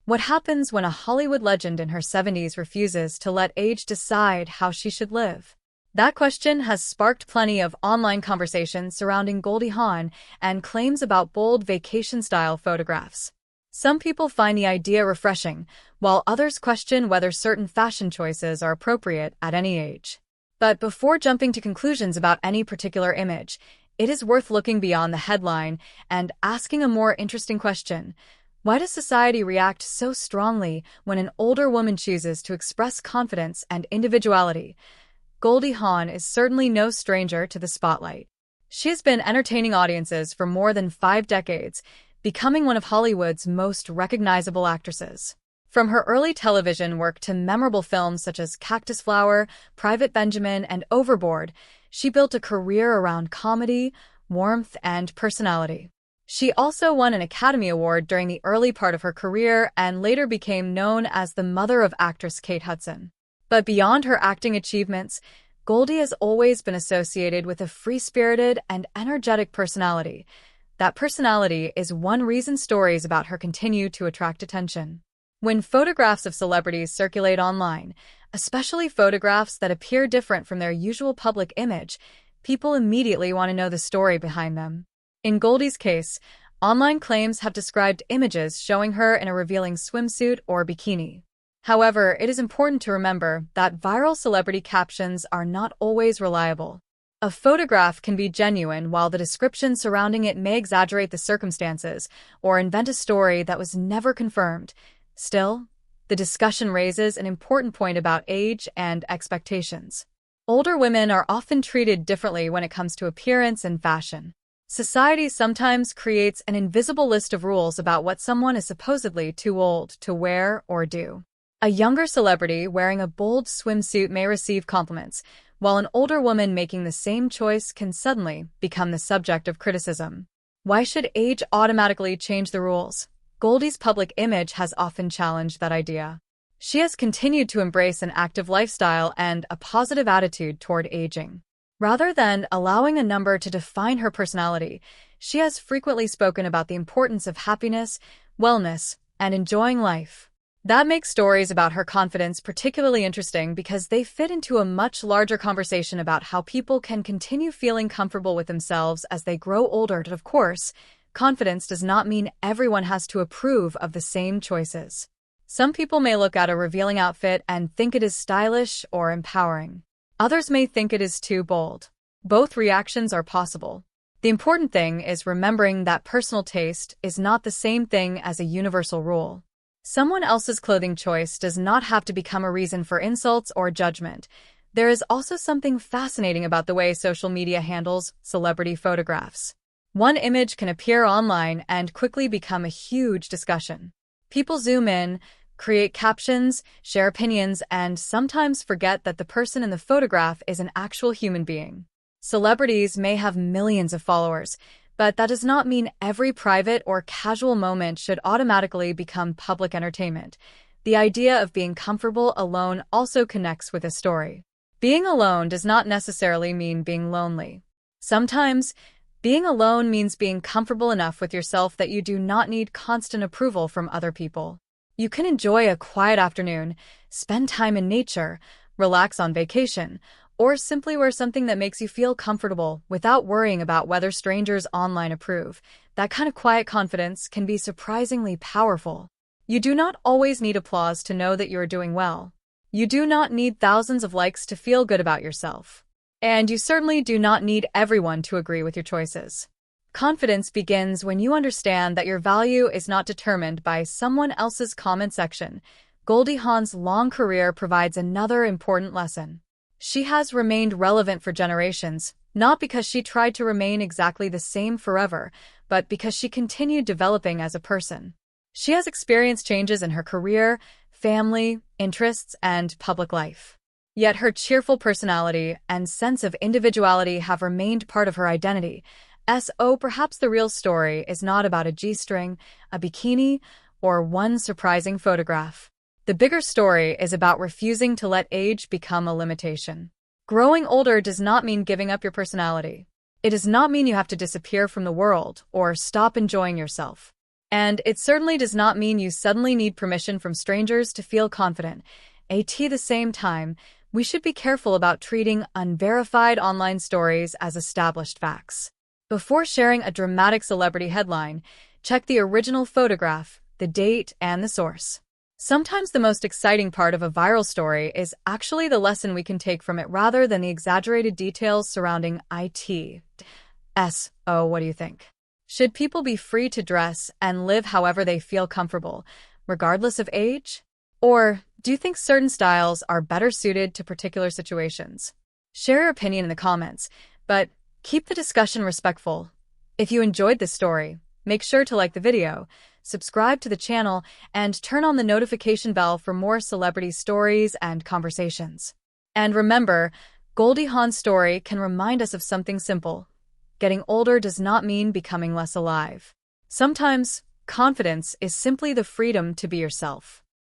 What happens when a Hollywood legend in her 70s refuses to let age decide how she should live? That question has sparked plenty of online conversation surrounding Goldie Hawn and claims about bold vacation-style photographs. Some people find the idea refreshing, while others question whether certain fashion choices are appropriate at any age. But before jumping to conclusions about any particular image, it is worth looking beyond the headline and asking a more interesting question. Why does society react so strongly when an older woman chooses to express confidence and individuality? Goldie Hawn is certainly no stranger to the spotlight. She has been entertaining audiences for more than 5 decades, becoming one of Hollywood's most recognizable actresses. From her early television work to memorable films such as Cactus Flower, Private Benjamin, and Overboard, she built a career around comedy, warmth, and personality. She also won an Academy Award during the early part of her career and later became known as the mother of actress Kate Hudson. But beyond her acting achievements, Goldie has always been associated with a free-spirited and energetic personality. That personality is one reason stories about her continue to attract attention. When photographs of celebrities circulate online, especially photographs that appear different from their usual public image, people immediately want to know the story behind them. In Goldie's case, online claims have described images showing her in a revealing swimsuit or bikini. However, it is important to remember that viral celebrity captions are not always reliable. A photograph can be genuine while the description surrounding it may exaggerate the circumstances or invent a story that was never confirmed. Still, the discussion raises an important point about age and expectations. Older women are often treated differently when it comes to appearance and fashion. Society sometimes creates an invisible list of rules about what someone is supposedly too old to wear or do. A younger celebrity wearing a bold swimsuit may receive compliments, while an older woman making the same choice can suddenly become the subject of criticism. Why should age automatically change the rules? Goldie's public image has often challenged that idea. She has continued to embrace an active lifestyle and a positive attitude toward aging. Rather than allowing a number to define her personality, she has frequently spoken about the importance of happiness, wellness, and enjoying life. That makes stories about her confidence particularly interesting because they fit into a much larger conversation about how people can continue feeling comfortable with themselves as they grow older. Of course, confidence does not mean everyone has to approve of the same choices. Some people may look at a revealing outfit and think it is stylish or empowering. Others may think it is too bold. Both reactions are possible. The important thing is remembering that personal taste is not the same thing as a universal rule. Someone else's clothing choice does not have to become a reason for insults or judgment. There is also something fascinating about the way social media handles celebrity photographs. One image can appear online and quickly become a huge discussion. People zoom in, create captions, share opinions, and sometimes forget that the person in the photograph is an actual human being. Celebrities may have millions of followers, but that does not mean every private or casual moment should automatically become public entertainment. The idea of being comfortable alone also connects with a story. Being alone does not necessarily mean being lonely. Sometimes, being alone means being comfortable enough with yourself that you do not need constant approval from other people. You can enjoy a quiet afternoon, spend time in nature, relax on vacation, or simply wear something that makes you feel comfortable without worrying about whether strangers online approve. That kind of quiet confidence can be surprisingly powerful. You do not always need applause to know that you are doing well. You do not need thousands of likes to feel good about yourself. And you certainly do not need everyone to agree with your choices. Confidence begins when you understand that your value is not determined by someone else's comment section. Goldie Hawn's long career provides another important lesson. She has remained relevant for generations, not because she tried to remain exactly the same forever, but because she continued developing as a person. She has experienced changes in her career, family, interests, and public life. Yet her cheerful personality and sense of individuality have remained part of her identity. So perhaps the real story is not about a G-string, a bikini, or one surprising photograph. The bigger story is about refusing to let age become a limitation. Growing older does not mean giving up your personality. It does not mean you have to disappear from the world or stop enjoying yourself. And it certainly does not mean you suddenly need permission from strangers to feel confident. At the same time, we should be careful about treating unverified online stories as established facts. Before sharing a dramatic celebrity headline, check the original photograph, the date, and the source. Sometimes the most exciting part of a viral story is actually the lesson we can take from it rather than the exaggerated details surrounding it. So, what do you think? Should people be free to dress and live however they feel comfortable, regardless of age? Or do you think certain styles are better suited to particular situations? Share your opinion in the comments, but keep the discussion respectful. If you enjoyed this story, make sure to like the video, subscribe to the channel, and turn on the notification bell for more celebrity stories and conversations. And remember, Goldie Hawn's story can remind us of something simple. Getting older does not mean becoming less alive. Sometimes, confidence is simply the freedom to be yourself.